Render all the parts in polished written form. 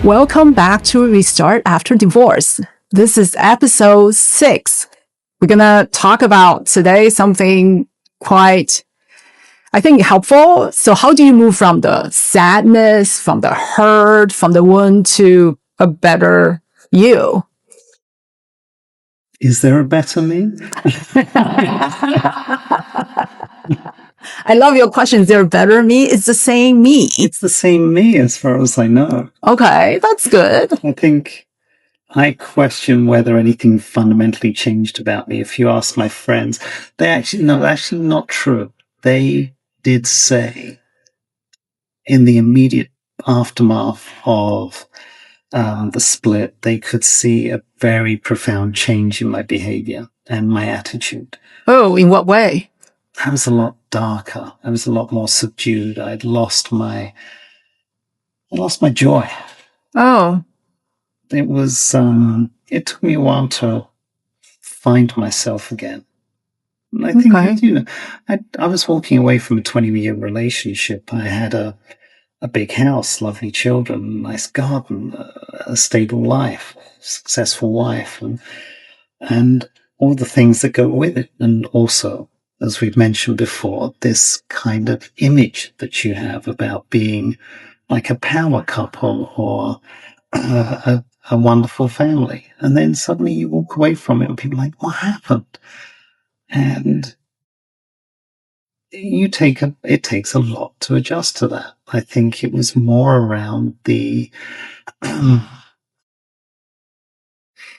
Welcome back to Restart After Divorce. This is episode 6. We're going to talk about today something quite, I think, helpful. So how do you move from the sadness, from the hurt, from the wound to a better you? Is there a better me? I love your question. Is there a better me? It's the same me. It's the same me as far as I know. Okay, that's good. I think I question whether anything fundamentally changed about me. If you ask my friends, actually not true. They did say in the immediate aftermath of the split, they could see a very profound change in my behavior and my attitude. Oh, in what way? I was a lot darker. I was a lot more subdued. I lost my joy. Oh. It was, it took me a while to find myself again. And I think, I was walking away from a 20-year relationship. I had a big house, lovely children, nice garden, a stable life, successful wife, and all the things that go with it. And also, as we've mentioned before, this kind of image that you have about being like a power couple or a wonderful family. And then suddenly you walk away from it and people are like, what happened? And it takes a lot to adjust to that. I think it was more around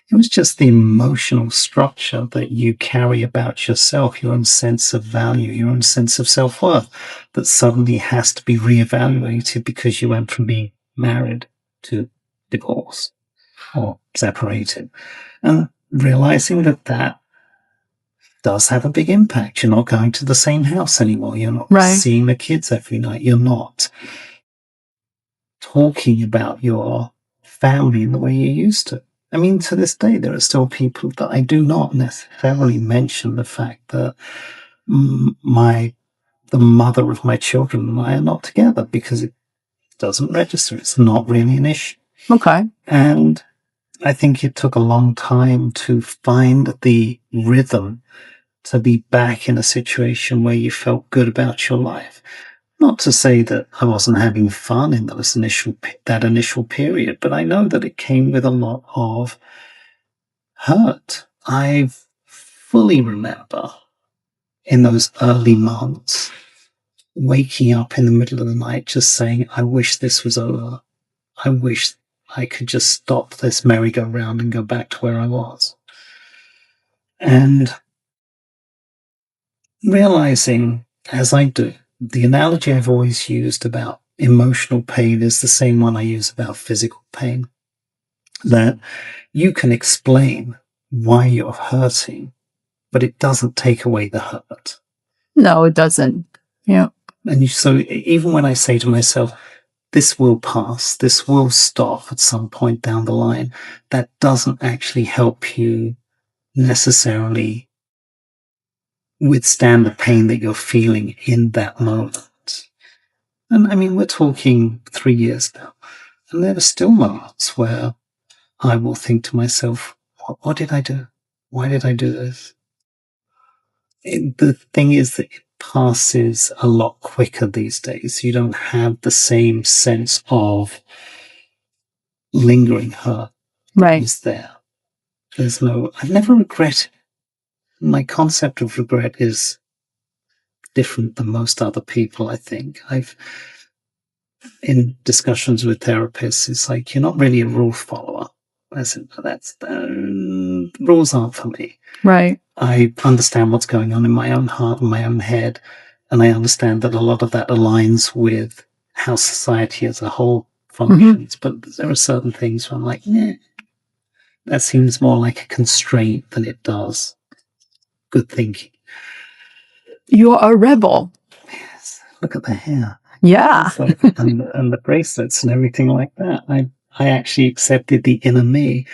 it was just the emotional structure that you carry about yourself, your own sense of value, your own sense of self-worth, that suddenly has to be reevaluated because you went from being married to divorced or separated. And realizing that does have a big impact. You're not going to the same house anymore. You're not seeing the kids every night. You're not talking about your family in the way you used to. I mean, to this day, there are still people that I do not necessarily mention the fact that the mother of my children and I are not together because it doesn't register. It's not really an issue. Okay. And I think it took a long time to find the rhythm to be back in a situation where you felt good about your life. Not to say that I wasn't having fun in that initial period, but I know that it came with a lot of hurt. I fully remember in those early months waking up in the middle of the night just saying, I wish this was over. I wish I could just stop this merry-go-round and go back to where I was. And realizing, as I do, the analogy I've always used about emotional pain is the same one I use about physical pain. That you can explain why you're hurting, but it doesn't take away the hurt. No, it doesn't. Yeah. And so even when I say to myself, this will pass, this will stop at some point down the line, that doesn't actually help you necessarily withstand the pain that you're feeling in that moment. And I mean, we're talking 3 years now, and there are still moments where I will think to myself, what did I do? Why did I do this? The thing is that it passes a lot quicker these days. You don't have the same sense of lingering hurt. Right. Is there? I've never regretted. My concept of regret is different than most other people, I think. In discussions with therapists, it's like, you're not really a rule follower. I said, rules aren't for me. Right. I understand what's going on in my own heart and my own head. And I understand that a lot of that aligns with how society as a whole functions. But there are certain things where I'm like, that seems more like a constraint than it does good thinking. You're a rebel. Yes. Look at the hair. Yeah. And the bracelets and everything like that. I actually accepted the inner me.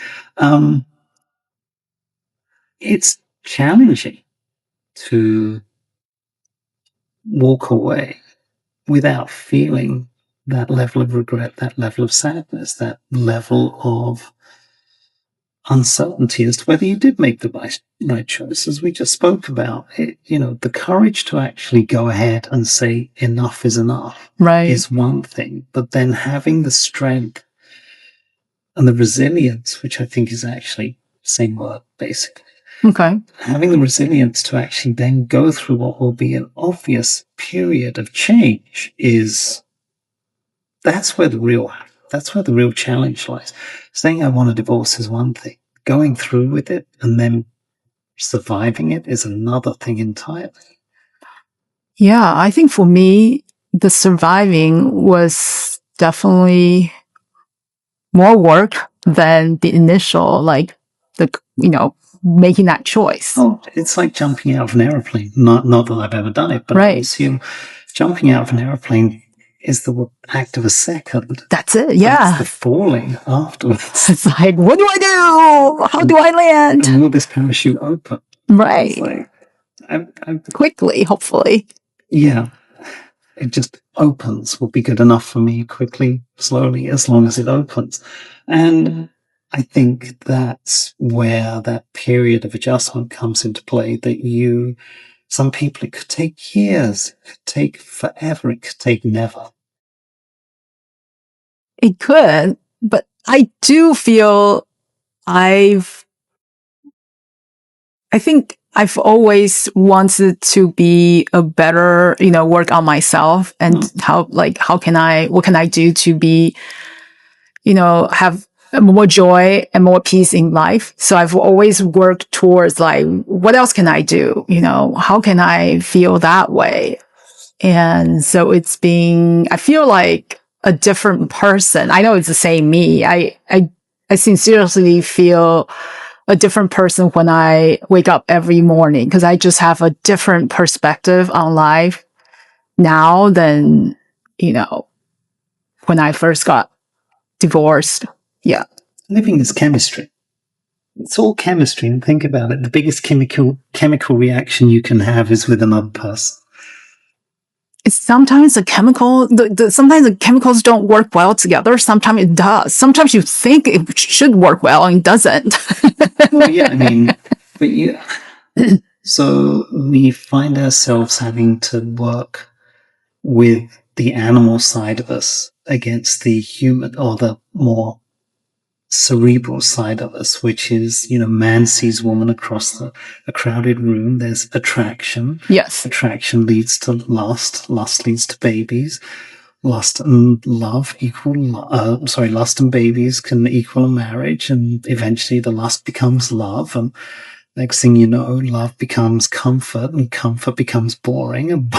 It's challenging to walk away without feeling that level of regret, that level of sadness, that level of uncertainty as to whether you did make the right choice, as we just spoke about. The courage to actually go ahead and say enough is enough is one thing, but then having the strength and the resilience, which I think is actually the same word, basically. Okay. Having the resilience to actually then go through what will be an obvious period of change that's where the real challenge lies. Saying I want a divorce is one thing. Going through with it and then surviving it is another thing entirely. Yeah, I think for me, the surviving was definitely more work than the initial, making that choice. Oh, it's like jumping out of an airplane. Not that I've ever done it, but I assume jumping out of an airplane is the act of a second. That's it, yeah. It's the falling afterwards. It's like, what do I do? How do I land? And will this parachute open? Right. It's like, I'm quickly, hopefully. Yeah. It just opens will be good enough for me, quickly, slowly, as long as it opens. And I think that's where that period of adjustment comes into play, that some people, it could take years, it could take forever, it could take never. It could, but I do feel I think I've always wanted to be a better, work on myself and what can I do to be, have more joy and more peace in life. So I've always worked towards what else can I do? How can I feel that way? And so I feel like a different person. I know it's the same me. I sincerely feel a different person when I wake up every morning because I just have a different perspective on life now than, when I first got divorced. Yeah. Living is chemistry. It's all chemistry. And think about it. The biggest chemical reaction you can have is with another person. It's sometimes sometimes the chemicals don't work well together. Sometimes it does. Sometimes you think it should work well and it doesn't. Well, yeah, so we find ourselves having to work with the animal side of us against the human or the more cerebral side of us, which is, man sees woman across a crowded room. There's attraction. Yes. Attraction leads to lust. Lust leads to babies. Lust and love lust and babies can equal a marriage, and eventually the lust becomes love, and next thing you know, love becomes comfort, and comfort becomes boring, and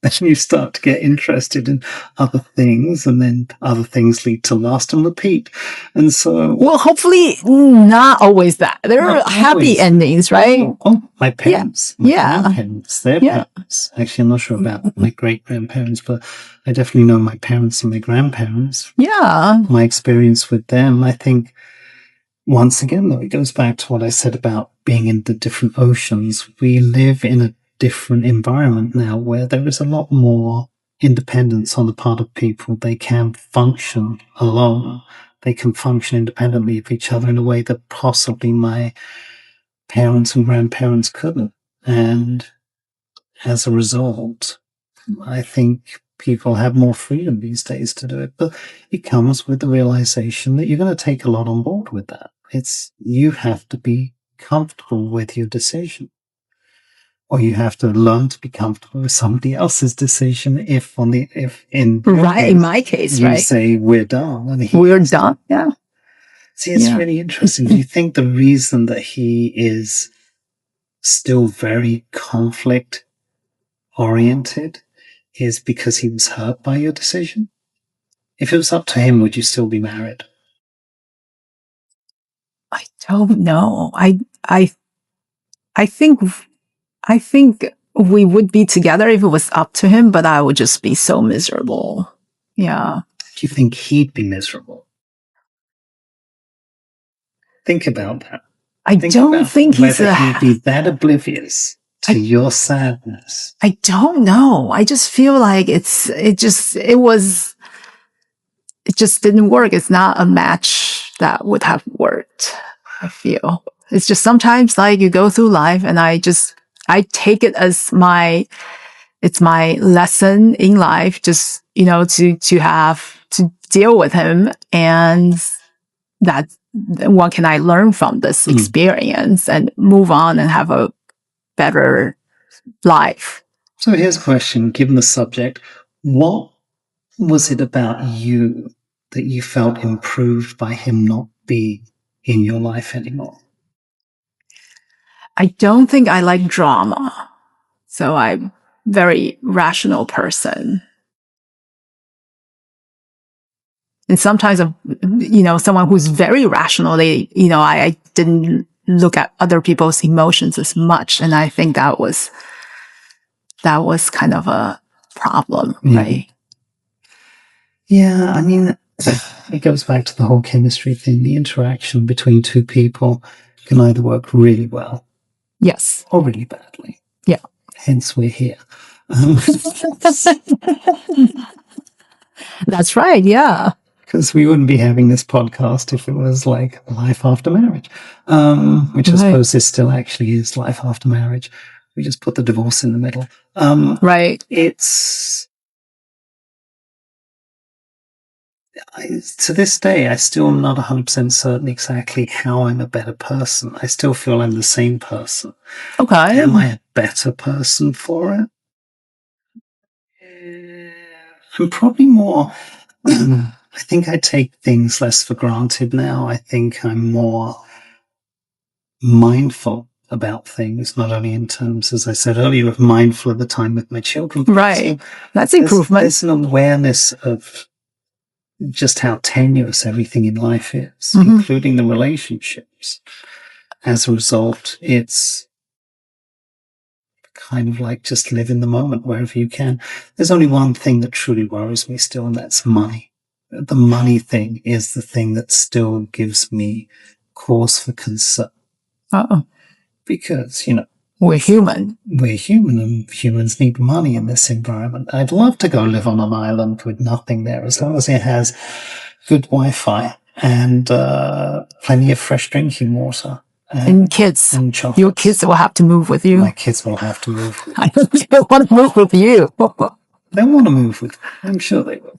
then you start to get interested in other things, and then other things lead to lust and repeat. And so... Well, hopefully not always that. There are happy endings, right? Oh, my parents. Yeah. My grandparents, their parents. Actually, I'm not sure about my great-grandparents, but I definitely know my parents and my grandparents. Yeah. My experience with them, I think, once again, though, it goes back to what I said about being in the different oceans. We live in a different environment now where there is a lot more independence on the part of people. They can function alone. They can function independently of each other in a way that possibly my parents and grandparents couldn't. And as a result, I think people have more freedom these days to do it. But it comes with the realization that you're going to take a lot on board with that. You have to be comfortable with your decision. Or you have to learn to be comfortable with somebody else's decision. In my case, you say we're done, and we're done. Yeah. See, it's really interesting. Do you think the reason that he is still very conflict oriented is because he was hurt by your decision? If it was up to him, would you still be married? I don't know. I think we would be together if it was up to him, but I would just be so miserable. Yeah. Do you think he'd be miserable? Think about that. I don't think he'd be that oblivious to your sadness. I don't know. I just feel like it was just didn't work. It's not a match that would have worked, I feel. It's just sometimes like you go through life and I take it as it's my lesson in life, just, to have to deal with him. And that what can I learn from this experience and move on and have a better life. So here's a question, given the subject, what was it about you that you felt improved by him not being in your life anymore? I don't think I like drama. So I'm a very rational person. And sometimes, someone who's very rational, I didn't look at other people's emotions as much. And I think that was kind of a problem, right? Yeah, I mean, it goes back to the whole chemistry thing. The interaction between two people can either work really well. Yes. Or really badly. Yeah. Hence we're here. That's right, yeah. Because we wouldn't be having this podcast if it was like life after marriage, which I suppose this still actually is life after marriage. We just put the divorce in the middle. Right. To this day, I still am not 100% certain exactly how I'm a better person. I still feel I'm the same person. Okay. Am I a better person for it? I'm probably more... I think I take things less for granted now. I think I'm more mindful about things, not only in terms, as I said earlier, of mindful of the time with my children. Right. That's improvement. There's an awareness of just how tenuous everything in life is, including the relationships. As a result, it's kind of like just live in the moment wherever you can. There's only one thing that truly worries me still, and that's money. The money thing is the thing that still gives me cause for concern. Because, we're human. We're human, and humans need money in this environment. I'd love to go live on an island with nothing there, as long as it has good Wi-Fi and plenty of fresh drinking water. And kids. And chocolates. Your kids will have to move with you. My kids will have to move with me. I don't think they want to move with you. They want to move with me. I'm sure they will.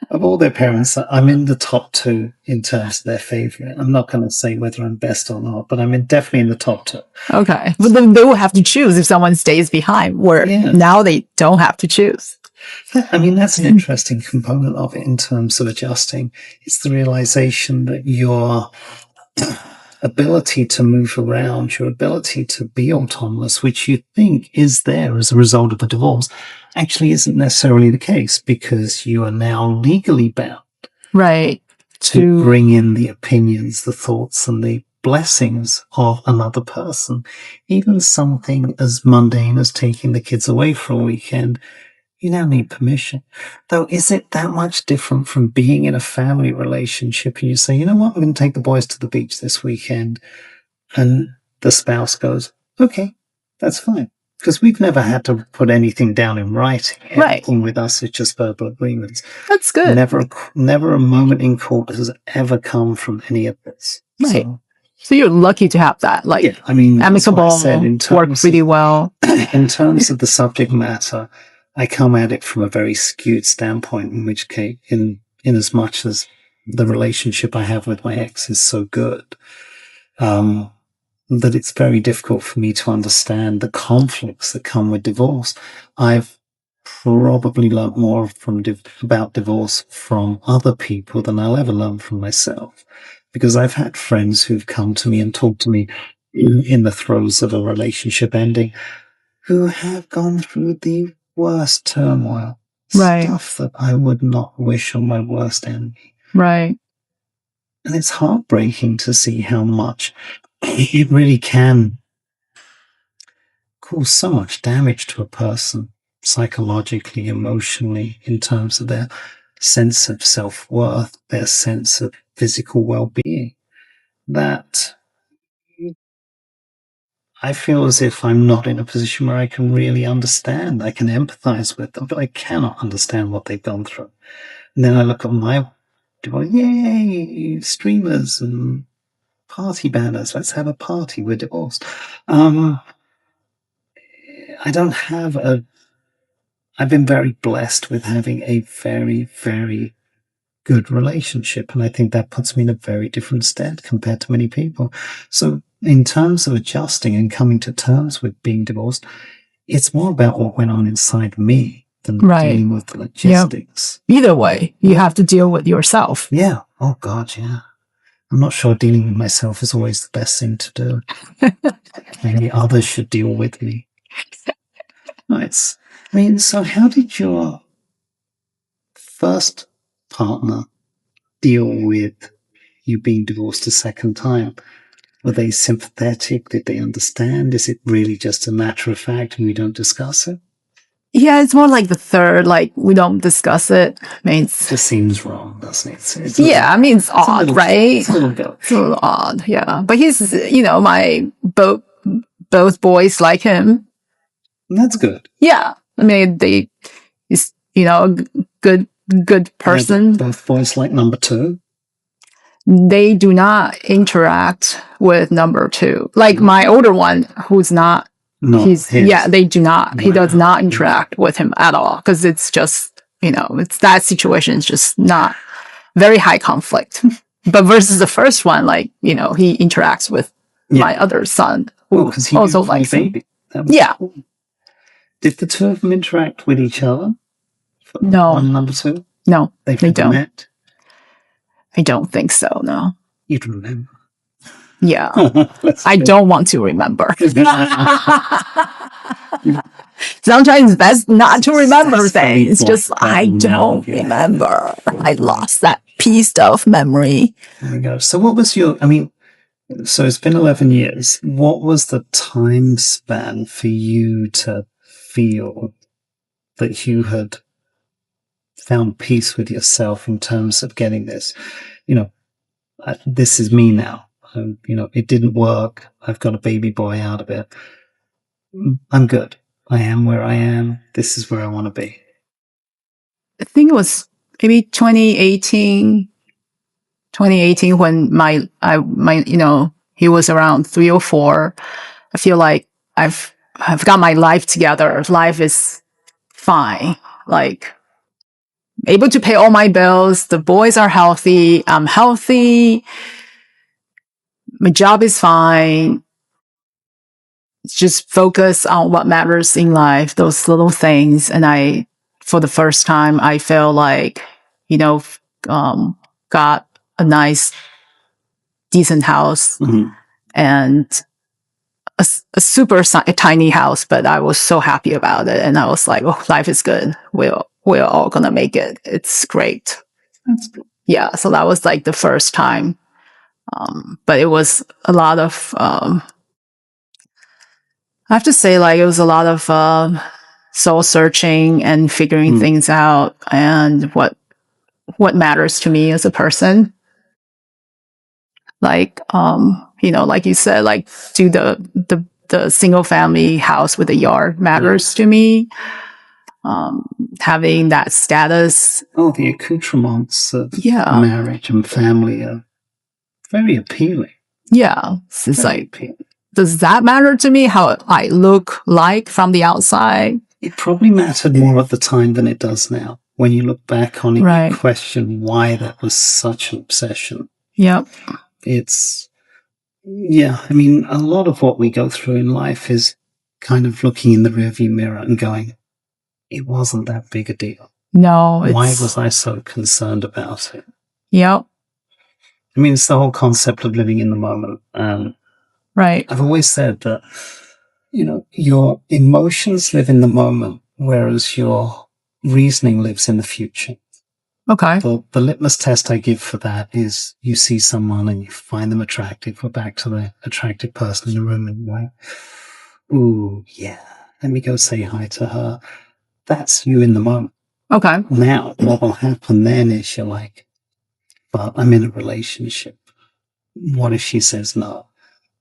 Of all their parents, I'm in the top 2 in terms of their favorite. I'm not going to say whether I'm best or not, but I'm definitely in the top 2. Okay. But then they will have to choose if someone stays behind, where now they don't have to choose. I mean, that's an interesting component of it in terms of adjusting. It's the realization that your ability to move around, your ability to be autonomous, which you think is there as a result of the divorce, actually isn't necessarily the case, because you are now legally bound, right, to bring in the opinions, the thoughts, and the blessings of another person. Even something as mundane as taking the kids away for a weekend, you now need permission. Though, is it that much different from being in a family relationship and you say, you know what, I'm going to take the boys to the beach this weekend, and the spouse goes, okay, that's fine. Because we've never had to put anything down in writing. Everything with us is just verbal agreements. That's good. Never a moment in court has ever come from any of this. Right. So you're lucky to have that. Like, yeah, I mean, amicable, work really well. In terms of the subject matter, I come at it from a very skewed standpoint, in which case, in as much as the relationship I have with my ex is so good, that it's very difficult for me to understand the conflicts that come with divorce. I've probably learned more about divorce from other people than I'll ever learn from myself, because I've had friends who've come to me and talked to me in the throes of a relationship ending, who have gone through the worst turmoil, stuff that I would not wish on my worst enemy. Right. And it's heartbreaking to see how much it really can cause so much damage to a person, psychologically, emotionally, in terms of their sense of self-worth, their sense of physical well-being, that I feel as if I'm not in a position where I can really understand. I can empathize with them, but I cannot understand what they've gone through. And then I look at my divorce, yay, streamers and party banners. Let's have a party. We're divorced. I don't have I've been very blessed with having a very, very good relationship. And I think that puts me in a very different stead compared to many people. So in terms of adjusting and coming to terms with being divorced, it's more about what went on inside me than dealing with the logistics. Yep. Either way, you have to deal with yourself. Yeah. Oh God, yeah. I'm not sure dealing with myself is always the best thing to do. Maybe others should deal with me. Nice. I mean, so how did your first partner deal with you being divorced a second time? Were they sympathetic? Did they understand? Is it really just a matter of fact and we don't discuss it? Yeah, it's more like the third, like we don't discuss it. I mean, it just seems wrong, doesn't it? It's odd, right? It's a little odd, yeah. But he's, my both boys like him. That's good. Yeah, I mean, he's a good person. Yeah, both boys like number two. They do not interact with number two. Like my older one, who's not. They do not. Wow. He does not interact with him at all because it's just, it's that situation is just not very high conflict. But versus the first one, like, he interacts with my other son who also likes him. Yeah. Cool. Did the two of them interact with each other? No. On number two? No, they don't. Met? I don't think so, no. You'd remember. Yeah. I don't want to remember. Sometimes it's best not to remember things. Just, I don't remember. I lost that piece of memory. There we go. So what was so it's been 11 years. What was the time span for you to feel that you had found peace with yourself in terms of getting this? This is me now. It didn't work. I've got a baby boy out of it. I'm good. I am where I am. This is where I want to be. I think it was maybe 2018 when he was around 3 or 4. I feel like I've got my life together. Life is fine. Like, able to pay all my bills. The boys are healthy. I'm healthy. My job is fine. Just focus on what matters in life, those little things. And for the first time, I feel like, got a nice, decent house and a super tiny house, but I was so happy about it. And I was like, oh, life is good. We're all gonna make it. It's great. That's good. Yeah. So that was like the first time. But it was a lot of, I have to say, like, it was a lot of soul searching and figuring things out and what matters to me as a person. Like, like you said, like, do the single family house with a yard matters to me. Having that status. Oh, the accoutrements of marriage and family are very appealing. Yeah. It's very appealing. Does that matter to me, how I look like from the outside? It probably mattered more at the time than it does now. When you look back on it, you question why that was such an obsession. Yep. A lot of what we go through in life is kind of looking in the rearview mirror and going, it wasn't that big a deal. No. Why was I so concerned about it? Yep. It's the whole concept of living in the moment. Right. I've always said that, your emotions live in the moment, whereas your reasoning lives in the future. Okay. The litmus test I give for that is you see someone and you find them attractive. We're back to the attractive person in the room and you're like, ooh, yeah, let me go say hi to her. That's you in the moment. Okay. Now, what will happen then is you're like, but I'm in a relationship. What if she says no?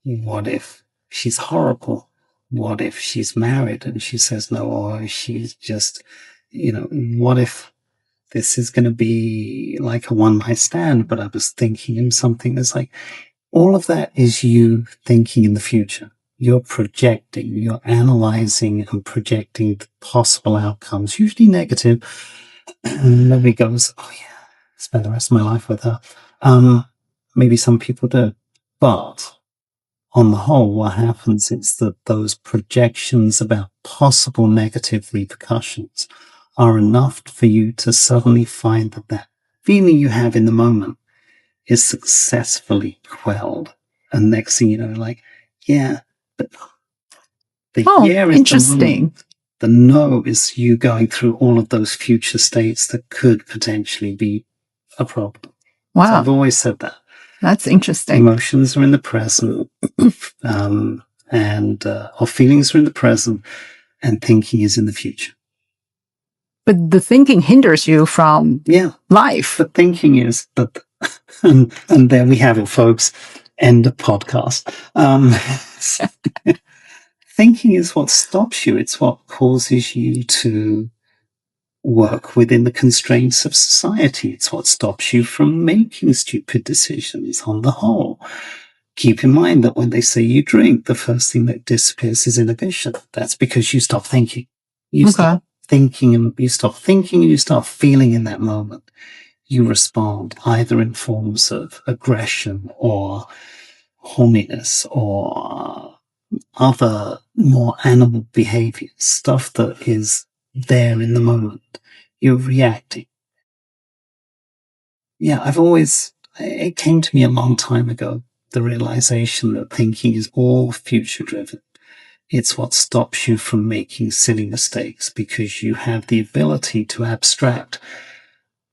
What if she's horrible? What if she's married and she says no? Or she's just, what if this is going to be like a one-night stand, but I was thinking in something that's like, all of that is you thinking in the future. You're projecting, you're analyzing and projecting the possible outcomes, usually negative. And nobody goes, oh yeah, spend the rest of my life with her. Maybe some people do. But on the whole, what happens is that those projections about possible negative repercussions are enough for you to suddenly find that that feeling you have in the moment is successfully quelled. And next thing you know, like, yeah, but the yeah is interesting. the moment. The no is you going through all of those future states that could potentially be a problem. Wow. So I've always said that. That's interesting. Emotions are in the present, or feelings are in the present, and thinking is in the future. But the thinking hinders you from life. The thinking is that, and there we have it, folks. End of podcast. Thinking is what stops you. It's what causes you to work within the constraints of society. It's what stops you from making stupid decisions on the whole. Keep in mind that when they say you drink, the first thing that disappears is inhibition. That's because you stop thinking. You stop thinking and you stop thinking and you start feeling in that moment. You respond either in forms of aggression or horniness or other more animal behaviors, stuff that is there in the moment. You're reacting. Yeah, it came to me a long time ago, the realization that thinking is all future driven. It's what stops you from making silly mistakes because you have the ability to abstract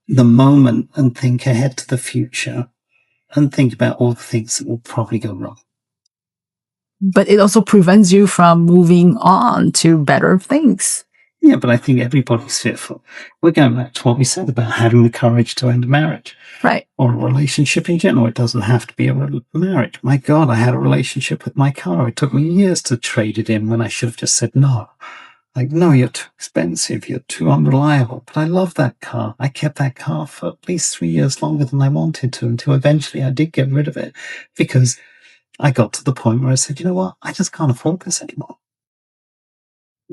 the moment and think ahead to the future and think about all the things that will probably go wrong. But it also prevents you from moving on to better things. Yeah, but I think everybody's fearful. We're going back to what we said about having the courage to end a marriage. Right. Or a relationship in general. It doesn't have to be a marriage. My God, I had a relationship with my car. It took me years to trade it in when I should have just said no. Like, no, you're too expensive. You're too unreliable. But I love that car. I kept that car for at least 3 years longer than I wanted to until eventually I did get rid of it because I got to the point where I said, you know what? I just can't afford this anymore.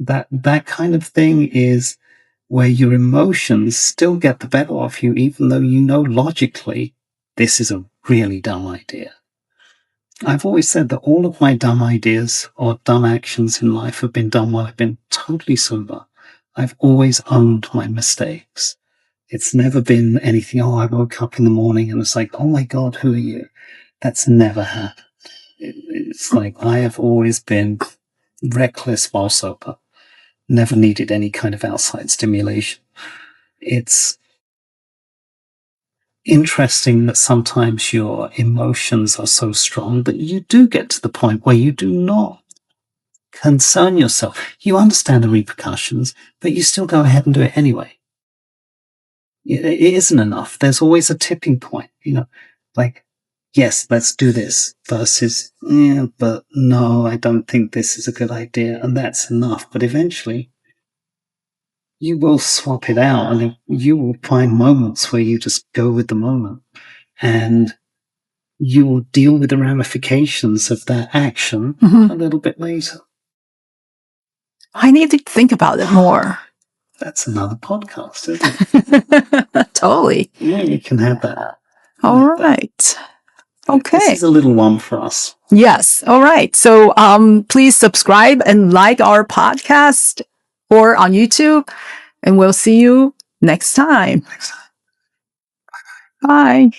That kind of thing is where your emotions still get the better of you, even though you know logically this is a really dumb idea. I've always said that all of my dumb ideas or dumb actions in life have been done while I've been totally sober. I've always owned my mistakes. It's never been anything, I woke up in the morning and it's like, oh my God, who are you? That's never happened. It's like I have always been reckless while sober. Never needed any kind of outside stimulation. It's interesting that sometimes your emotions are so strong that you do get to the point where you do not concern yourself. You understand the repercussions, but you still go ahead and do it anyway. It isn't enough. There's always a tipping point, like, yes, let's do this versus, but no, I don't think this is a good idea. And that's enough. But eventually you will swap it out and you will find moments where you just go with the moment and you will deal with the ramifications of that action a little bit later. I need to think about it more. That's another podcast, isn't it? Totally. Yeah, you can have that. All right. Okay. This is a little one for us. Yes. All right. So please subscribe and like our podcast or on YouTube, and we'll see you next time. Bye.